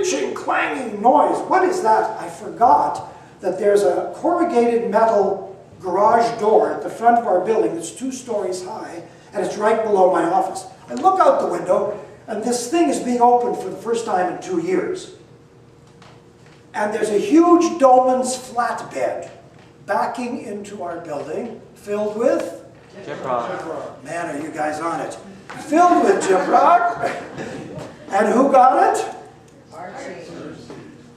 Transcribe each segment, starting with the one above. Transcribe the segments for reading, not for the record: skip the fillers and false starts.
screeching, clanging noise. What is that? I forgot that there's a corrugated metal garage door at the front of our building that's 2 stories high, and it's right below my office. I look out the window, and this thing is being opened for the first time in 2 years. And there's a huge Dolman's flatbed backing into our building, filled with? Gyprock. Man, are you guys on it. Filled with gyprock. And who got it? Archie.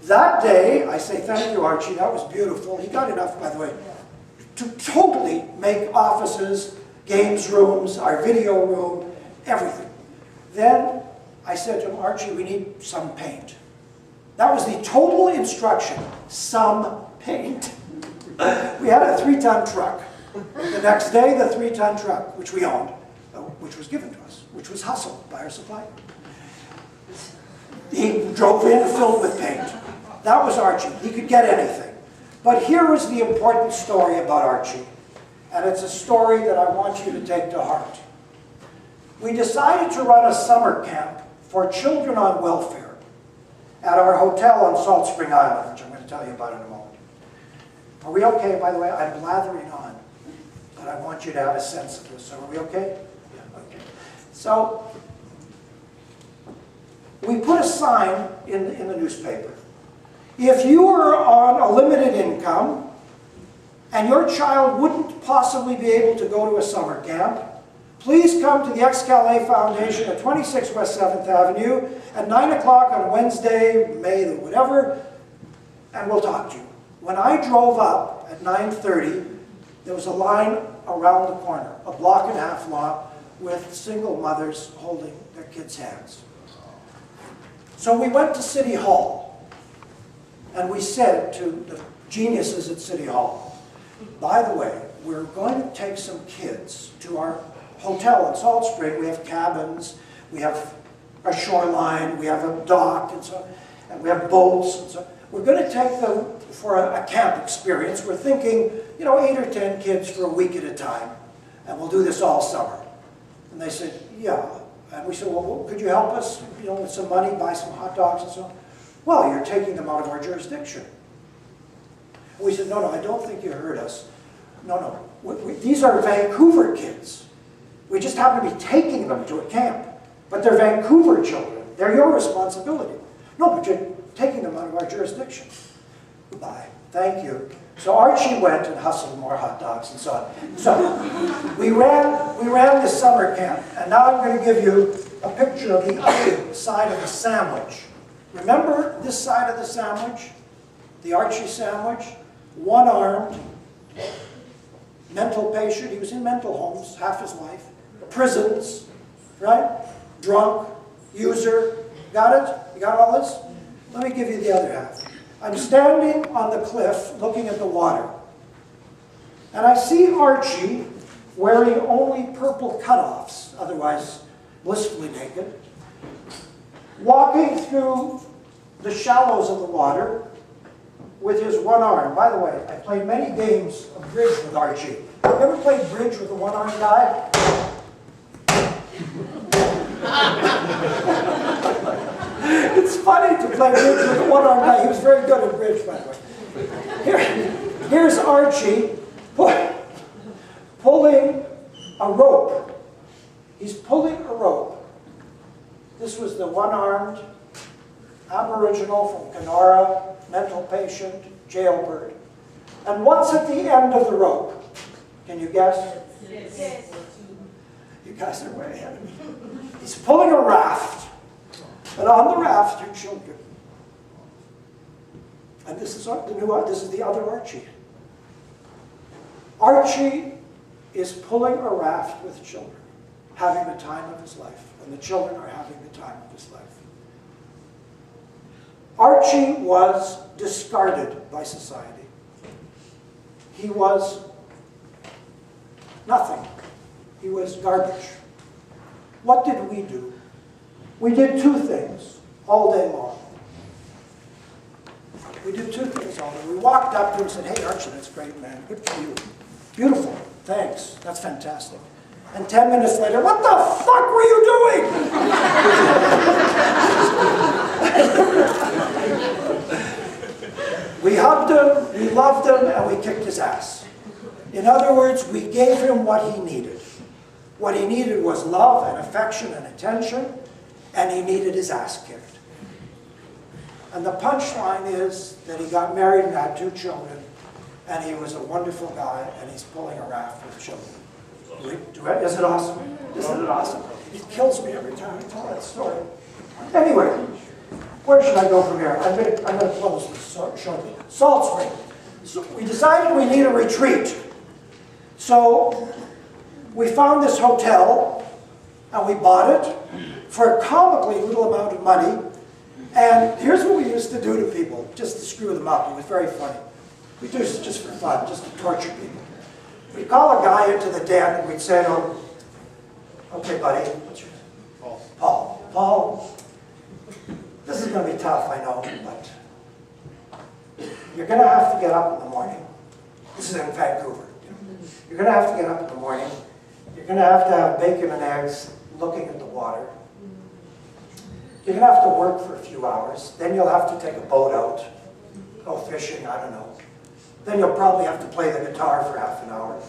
That day, I say thank you, Archie, that was beautiful. He got enough, by the way, to totally make offices, games rooms, our video room, everything. Then I said to him, Archie, we need some paint. That was the total instruction, some paint. We had a 3-ton truck. The next day, the 3-ton truck, which we owned, which was given to us, which was hustled by our supplier. He drove in filled with paint. That was Archie. He could get anything. But here is the important story about Archie. And it's a story that I want you to take to heart. We decided to run a summer camp for children on welfare at our hotel on Salt Spring Island, which I'm going to tell you about in a moment. Are we okay, by the way? I'm blathering on, but I want you to have a sense of this. So are we okay? Yeah, okay. So we put a sign in the newspaper. If you are on a limited income and your child wouldn't possibly be able to go to a summer camp, please come to the X-Kalay Foundation at 26 West 7th Avenue at 9 o'clock on Wednesday, May the whatever, and we'll talk to you. When I drove up at 9:30, there was a line around the corner, a block and a half long, with single mothers holding their kids' hands. So we went to City Hall, and we said to the geniuses at City Hall, by the way, we're going to take some kids to our hotel in Salt Spring. We have cabins, we have a shoreline, we have a dock, and so, and we have boats, and so. We're going to take them for a camp experience. We're thinking, 8 or 10 kids for a week at a time, and we'll do this all summer. And they said, yeah. And we said, well, could you help us, with some money, buy some hot dogs and so on? Well, you're taking them out of our jurisdiction. And we said, no, I don't think you heard us. No. These are Vancouver kids. We just happen to be taking them to a camp. But they're Vancouver children. They're your responsibility. No, but you're taking them out of our jurisdiction. Goodbye. Thank you. So Archie went and hustled more hot dogs and so on. So we ran this summer camp, and now I'm going to give you a picture of the other side of the sandwich. Remember this side of the sandwich? The Archie sandwich? One-armed, mental patient. He was in mental homes half his life. Prisons, right? Drunk, user. Got it? You got all this? Let me give you the other half. I'm standing on the cliff looking at the water. And I see Archie wearing only purple cutoffs, otherwise blissfully naked, walking through the shallows of the water with his one arm. By the way, I played many games of bridge with Archie. You ever played bridge with a one-armed guy? It's funny to play bridge with a one-armed guy. He was very good at bridge, by the way. Here's Archie pulling a rope. He's pulling a rope. This was the one-armed Aboriginal from Kenora, mental patient, jailbird. And what's at the end of the rope? Can you guess? Yes. You guys are way ahead of me. He's pulling a raft. And on the raft are children. And this is the other Archie. Archie is pulling a raft with children, having the time of his life. And the children are having the time of his life. Archie was discarded by society. He was nothing. He was garbage. What did we do? We did two things all day long. We did two things all day. We walked up to him and said, hey, Archie, that's great, man. Good for you. Beautiful. Thanks. That's fantastic. And 10 minutes later, what the fuck were you doing? We hugged him, we loved him, and we kicked his ass. In other words, we gave him what he needed. What he needed was love and affection and attention, and he needed his ass kicked. And the punchline is that he got married and had 2 children, and he was a wonderful guy, and he's pulling a raft with children. Is it awesome? Isn't it awesome? It kills me every time I tell that story. Anyway, where should I go from here? I'm going to close this shortly. Salt Spring. So we decided we need a retreat. So we found this hotel, and we bought it for a comically little amount of money. And here's what we used to do to people, just to screw them up. It was very funny. We do this just for fun, just to torture people. We'd call a guy into the den, and we'd say to him, okay, buddy, what's your name? Paul. Paul, this is going to be tough, I know, but you're going to have to get up in the morning. This is in Vancouver. You're going to have to get up in the morning. You're going to have bacon and eggs looking at the water. You're going to have to work for a few hours. Then you'll have to take a boat out, go fishing, I don't know. Then you'll probably have to play the guitar for half an hour.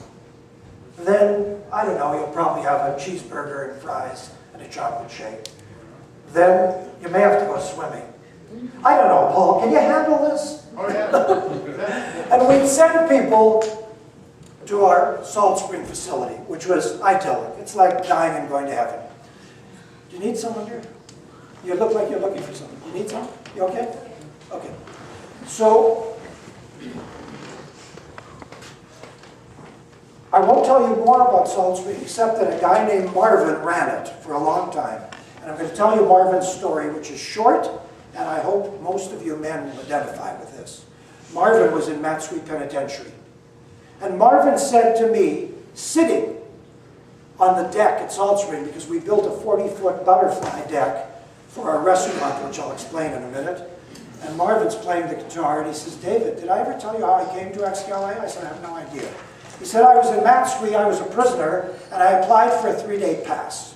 Then, I don't know, you'll probably have a cheeseburger and fries and a chocolate shake. Then you may have to go swimming. I don't know, Paul, can you handle this? Oh, yeah. And we'd send people to our Salt Spring facility, which was idyllic. It's like dying and going to heaven. Do you need someone here? You look like you're looking for someone. You need someone? You okay? Okay. So, I won't tell you more about Salt Spring except that a guy named Marvin ran it for a long time. And I'm going to tell you Marvin's story, which is short, and I hope most of you men will identify with this. Marvin was in Matsui Penitentiary. And Marvin said to me, sitting on the deck at Salt Spring, because we built a 40-foot butterfly deck for our restaurant, which I'll explain in a minute. And Marvin's playing the guitar, and he says, David, did I ever tell you how I came to X-Kalay? I said, I have no idea. He said, I was in Matsui, I was a prisoner, and I applied for a 3-day pass.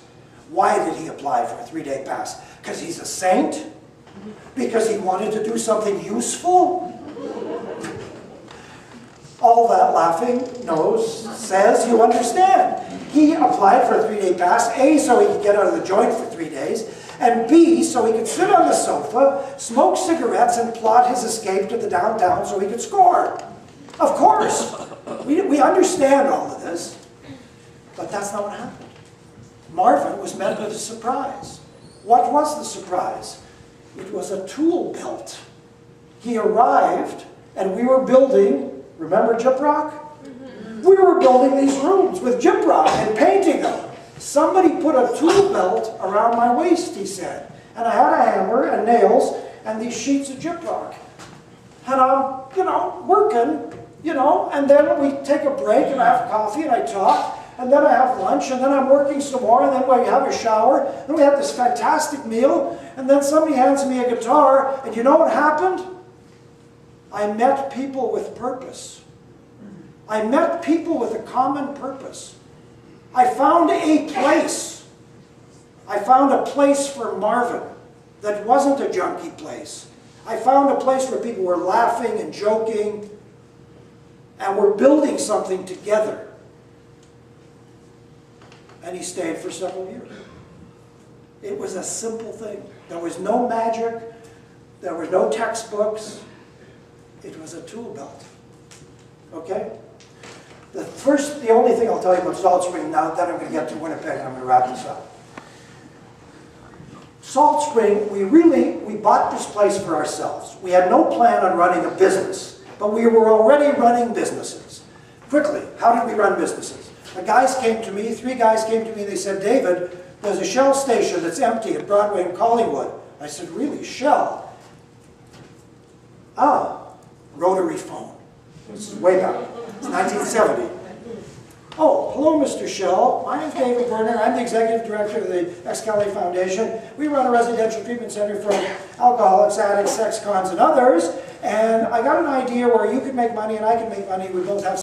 Why did he apply for a 3-day pass? Because he's a saint? Because he wanted to do something useful? All that laughing says you understand. He applied for a 3-day pass, A, so he could get out of the joint for 3 days, and B, so he could sit on the sofa, smoke cigarettes, and plot his escape to the downtown so he could score. Of course. We understand all of this, but that's not what happened. Marvin was met with a surprise. What was the surprise? It was a tool belt. He arrived, and we were building, remember gyprock? We were building these rooms with gyprock and painting them. Somebody put a tool belt around my waist, he said. And I had a hammer and nails and these sheets of gyprock. And I'm, working, and then we take a break and I have coffee and I talk. And then I have lunch, and then I'm working some more, and then we have a shower, and we have this fantastic meal, and then somebody hands me a guitar, and you know what happened? I met people with purpose. I met people with a common purpose. I found a place. I found a place for Marvin that wasn't a junkie place. I found a place where people were laughing and joking, and were building something together. And he stayed for several years. It was a simple thing. There was no magic. There were no textbooks. It was a tool belt. Okay? The only thing I'll tell you about Salt Spring now, then I'm going to get to Winnipeg and I'm going to wrap this up. Salt Spring, we bought this place for ourselves. We had no plan on running a business, but we were already running businesses. Quickly, how did we run businesses? The guys came to me, 3 guys came to me, they said, David, there's a Shell station that's empty at Broadway and Collingwood. I said, really, Shell? Rotary phone. This is way back. It's 1970. Oh, hello, Mr. Shell. My name's David Berner. I'm the executive director of the X-Kalay Foundation. We run a residential treatment center for alcoholics, addicts, sex cons, and others. And I got an idea where you could make money and I could make money. We both have